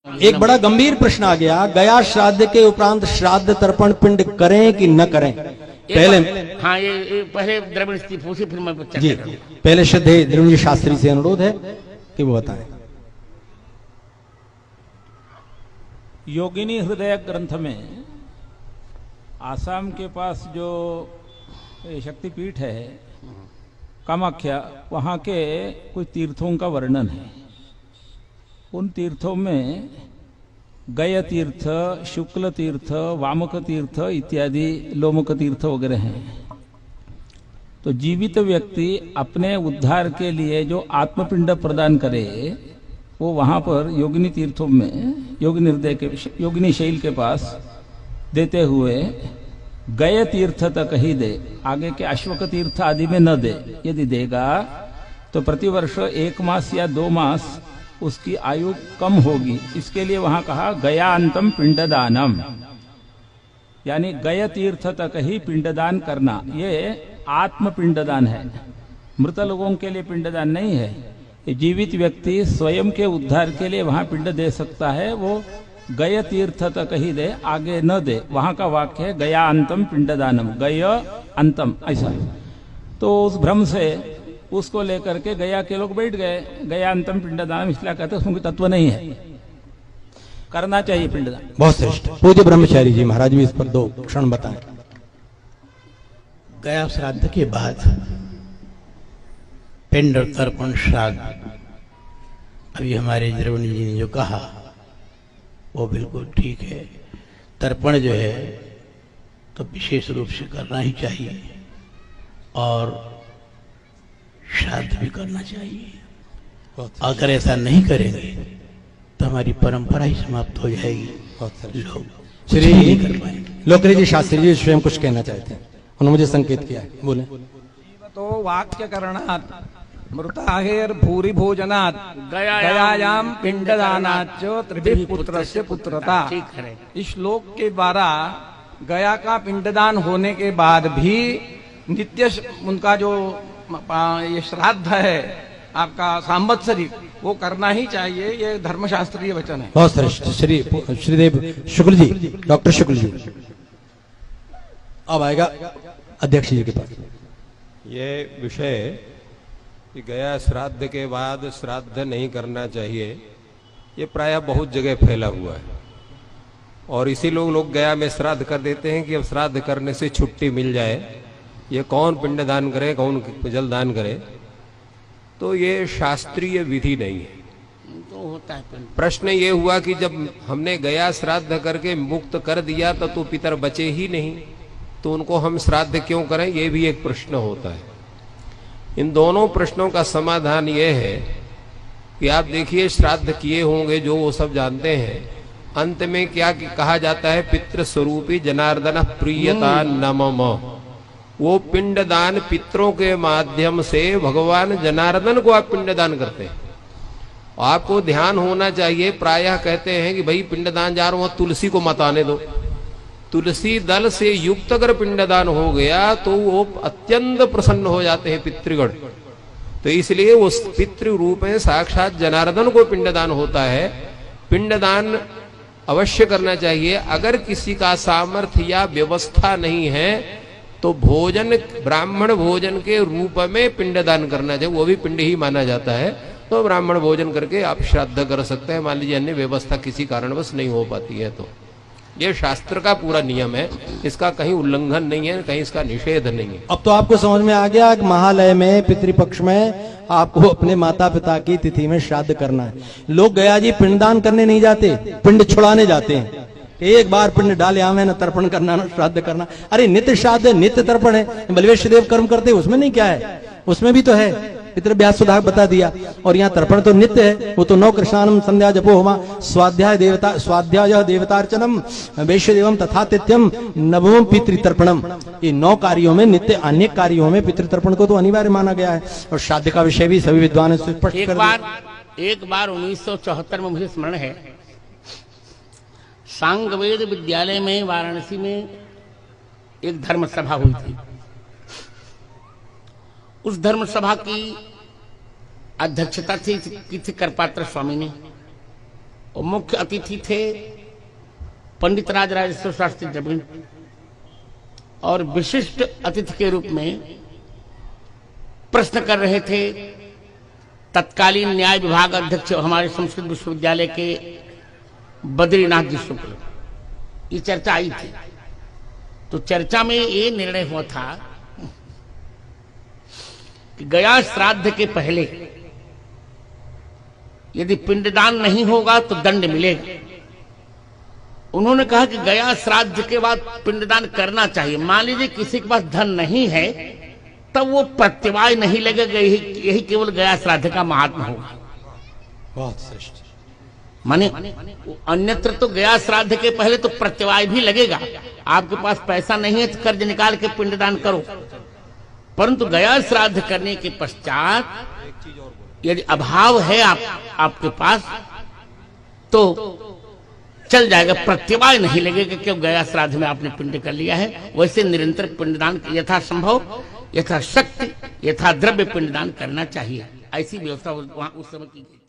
एक बड़ा गंभीर प्रश्न आ गया, गया श्राद्ध के उपरांत श्राद्ध तर्पण पिंड करें कि न करें। पहले हाँ ये पहले द्रविड़ से पूछे फिर मैं चर्चा जी करूं। पहले श्रद्धेय द्रविड़ शास्त्री से अनुरोध है कि वो बताएं। योगिनी हृदय ग्रंथ में आसाम के पास जो शक्तिपीठ है कामाख्या, वहाँ के कुछ तीर्थों का वर्णन है। उन तीर्थों में गय तीर्थ, शुक्ल तीर्थ, वामक तीर्थ इत्यादि लोमक तीर्थ वगैरह हैं। तो जीवित व्यक्ति अपने उद्धार के लिए जो आत्मपिंड प्रदान करे वो वहाँ पर योगिनी तीर्थों में योगिनी हृदय के योगिनी शैल के पास देते हुए गय तीर्थ तक ही दे, आगे के अश्वक तीर्थ आदि में न दे। यदि देगा तो प्रतिवर्ष 1 मास या 2 मास उसकी आयु कम होगी। इसके लिए वहां कहा गयान्तम पिंडदानम, यानी गय तीर्थ तक ही पिंडदान करना। ये आत्म पिंडदान है, मृत लोगों के लिए पिंडदान नहीं है। ये जीवित व्यक्ति स्वयं के उद्धार के लिए वहां पिंड दे सकता है, वो गय तीर्थ तक ही दे, आगे न दे। वहां का वाक्य है गयान्तम पिंडदानम, गय अंतम, ऐसा। तो उस भ्रम से उसको लेकर के गया के लोग बैठ गए, गया अंतम पिंडदान इसलिए कहते हैं, उसमें कोई तत्व नहीं है, करना चाहिए पिंडदान। बहुत श्रेष्ठ। पूज्य ब्रह्मचारी जी महाराज भी इस पर 2 क्षण बताएं। गया श्राद्ध के बाद पिंड और तर्पण श्राद्ध, अभी हमारे द्रविड़ जी ने जो कहा वो बिल्कुल ठीक है। तर्पण जो है तो विशेष रूप से करना ही चाहिए और श्राद्ध भी करना चाहिए। अगर ऐसा नहीं करेंगे तो हमारी परंपरा ही समाप्त हो जाएगी, लोग श्री नहीं कर पाएंगे। लोकरी जी शास्त्री जी स्वयं कुछ कहना चाहते हैं, उन्होंने मुझे संकेत किया है, बोले। तो वाक्य करणात् मृताहेर भूरि भोजनात् गयायाम पिंडदानाच्च त्रिभिः पुत्रस्य पुत्रता। ठीक है। इस श्लोक के द्वारा गया का पिंडदान होने के बाद भी नित्य उनका जो ये श्राद्ध है आपका सांवत्सरिक, वो करना ही चाहिए। ये धर्मशास्त्रीय वचन है। बहुत श्रेष्ठ। श्रीदेव शुक्ल जी, डॉक्टर शुक्ल जी, अब आएगा अध्यक्ष जी के पास। ये विषय कि गया श्राद्ध के बाद श्राद्ध नहीं करना चाहिए, ये प्रायः बहुत जगह फैला हुआ है और इसी लोग गया में श्राद्ध कर देते हैं कि अब श्राद्ध करने से छुट्टी मिल जाए। ये कौन पिंडदान करे, कौन जलदान करे, तो ये शास्त्रीय विधि नहीं है। तो होता है प्रश्न ये हुआ कि जब हमने गया श्राद्ध करके मुक्त कर दिया तो पितर बचे ही नहीं, तो उनको हम श्राद्ध क्यों करें, ये भी एक प्रश्न होता है। इन दोनों प्रश्नों का समाधान ये है कि आप देखिए श्राद्ध किए होंगे जो वो सब जानते हैं, अंत में क्या कहा जाता है, पितृ स्वरूपी जनार्दन प्रियता नमः। वो पिंडदान पितरों के माध्यम से भगवान जनार्दन को आप पिंडदान करते हैं। आपको ध्यान होना चाहिए, प्रायः कहते हैं कि भाई पिंडदान जा रहा हूं तुलसी को मत आने दो। तुलसी दल से युक्त अगर पिंडदान हो गया तो वो अत्यंत प्रसन्न हो जाते हैं पितृगण। तो इसलिए उस पितृ रूप में साक्षात जनार्दन को पिंडदान होता है। पिंडदान अवश्य करना चाहिए। अगर किसी का सामर्थ्य या व्यवस्था नहीं है तो भोजन, ब्राह्मण भोजन के रूप में पिंडदान करना चाहिए, वो भी पिंड ही माना जाता है। तो ब्राह्मण भोजन करके आप श्राद्ध कर सकते हैं। मान लीजिए अन्य व्यवस्था किसी कारणवश नहीं हो पाती है तो ये शास्त्र का पूरा नियम है, इसका कहीं उल्लंघन नहीं है, कहीं इसका निषेध नहीं है। अब तो आपको समझ में आ गया कि महालय में पितृपक्ष में आपको अपने माता पिता की तिथि में श्राद्ध करना है। लोग गया जी पिंडदान करने नहीं जाते, पिंड छुड़ाने जाते हैं। एक बार पिंड डाले आवे न तर्पण करना न श्राद्ध करना। अरे नित्य श्राद्ध है, नित्य तर्पण है। बलवेश देव कर्म करते उसमें नहीं क्या है, उसमें भी तो है। पितृ व्यास सुधाक बता दिया। और यहाँ तर्पण तो नित्य है, वो तो 9 कृष्णानम संध्या जपो होमा स्वाध्याय देवतार्चनम वैश्य देवम तथा तिथ्यम नवम पितृतर्पणम। ये 9 कार्यों में नित्य अनेक कार्यों में पितृतर्पण को तो अनिवार्य माना गया है। और श्राद्ध का विषय भी सभी विद्वान ने स्पष्ट कर दिया। एक बार 1974 में मुझे स्मरण है, सांगवेद विद्यालय में वाराणसी में एक धर्म सभा हुई थी। उस धर्म सभा की अध्यक्षता की थी करपात्र स्वामी ने। और मुख्य अतिथि थे पंडित राजराजेश्वर शास्त्री द्रविड़, और विशिष्ट अतिथि के रूप में प्रश्न कर रहे थे तत्कालीन न्याय विभाग अध्यक्ष हमारे संस्कृत विश्वविद्यालय के बद्रीनाथ जी शुक्ल। ये चर्चा आई थी, तो चर्चा में ये निर्णय हुआ था कि गया श्राद्ध के पहले यदि पिंडदान नहीं होगा तो दंड मिलेगा। उन्होंने कहा कि गया श्राद्ध के बाद पिंडदान करना चाहिए। मान लीजिए किसी के पास धन नहीं है, तब वो प्रत्यवाय नहीं लगेगा, यही केवल गया श्राद्ध का महात्मा होगा। बहुत श्रेष्ठ। माने अन्यत्र तो गया श्राद्ध के पहले तो प्रत्यवाय भी लगेगा। आपके पास पैसा नहीं है तो कर्ज निकाल के पिंडदान करो, परंतु गया श्राद्ध करने के पश्चात यदि अभाव है आपके पास तो चल जाएगा, प्रत्यवाय नहीं लगेगा क्यों गया श्राद्ध में आपने पिंड कर लिया है। वैसे निरंतर पिंडदान यथासंभव, यथाशक्ति, यथा द्रव्य पिंडदान करना चाहिए। ऐसी व्यवस्था वहां उस समय की गई।